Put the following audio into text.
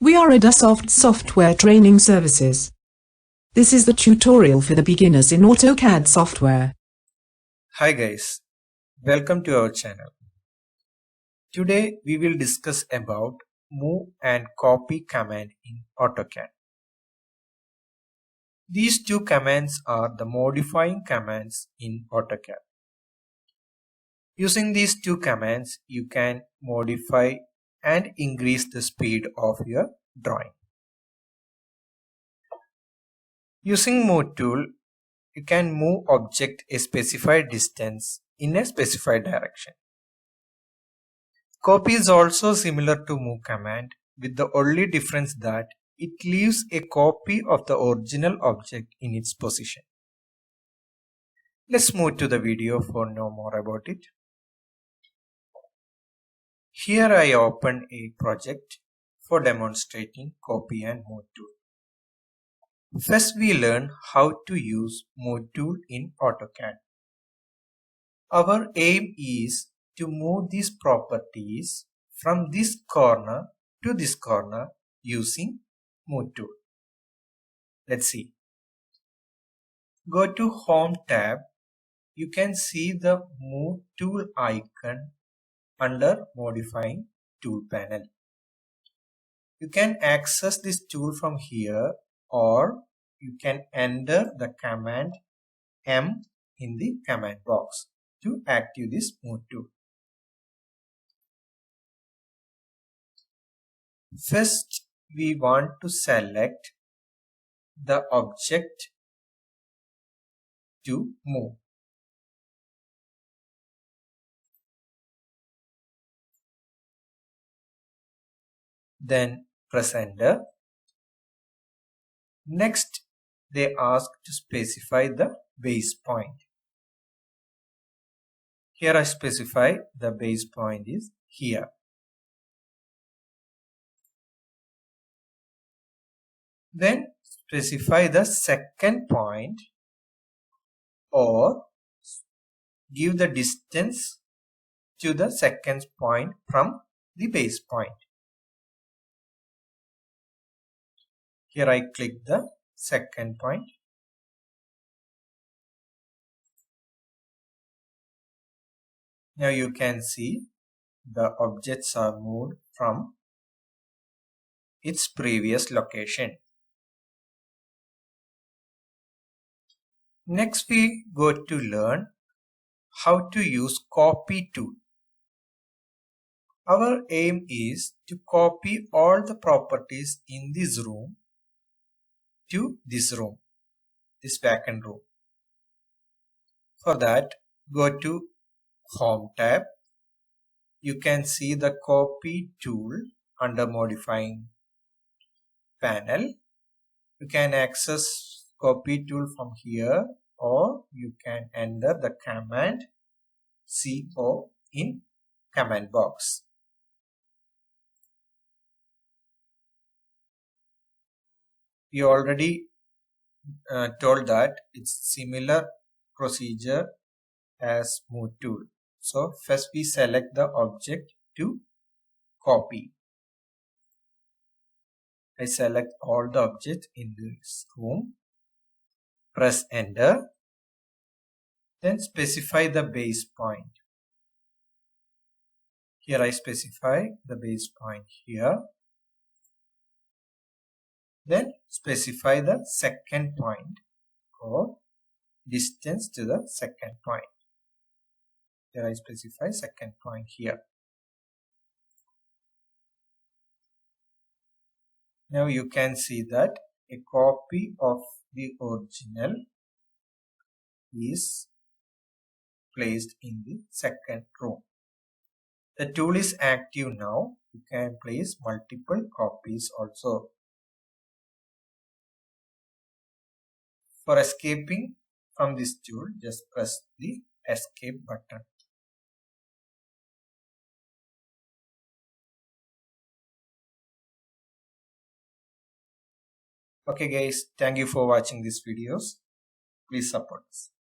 We are AutoCAD software training services. This is the tutorial for the beginners in AutoCAD software. Hi guys, welcome to our channel. Today we will discuss about move and copy command in AutoCAD. These two commands are the modifying commands in AutoCAD. Using these two commands, you can modify and increase the speed of your drawing. Using move tool, you can move object a specified distance in a specified direction. Copy is also similar to move command, with the only difference that it leaves a copy of the original object in its position. Let's move to the video for know more about it. Here I open a project for demonstrating copy and move tool. First we learn how to use move tool in AutoCAD. Our aim is to move these properties from this corner to this corner using move tool. Let's see. Go to Home tab. You can see the move tool icon under modifying tool panel. You can access this tool from here, or you can enter the command M in the command box to activate this move tool. First, we want to select the object to move. Then press enter. Next, they ask to specify the base point. Here I specify the base point is here. Then specify the second point or give the distance to the second point from the base point. Here I click the second point. Now you can see the objects are moved from its previous location. Next we go to learn how to use copy tool. Our aim is to copy all the properties in this room to this room, this backend room. For that, go to Home tab. You can see the copy tool under modifying panel. You can access copy tool from here, or you can enter the command CO in command box. We already told that it's similar procedure as move tool. So first we select the object to copy. I select all the objects in this room. Press enter. Then specify the base point. Here I specify the base point here. Then specify the second point or distance to the second point. Here I specify second point here. Now you can see that a copy of the original is placed in the second row. The tool is active now. You can place multiple copies also. For escaping from this tool, just press the escape button. Okay guys, thank you for watching these videos. Please support us.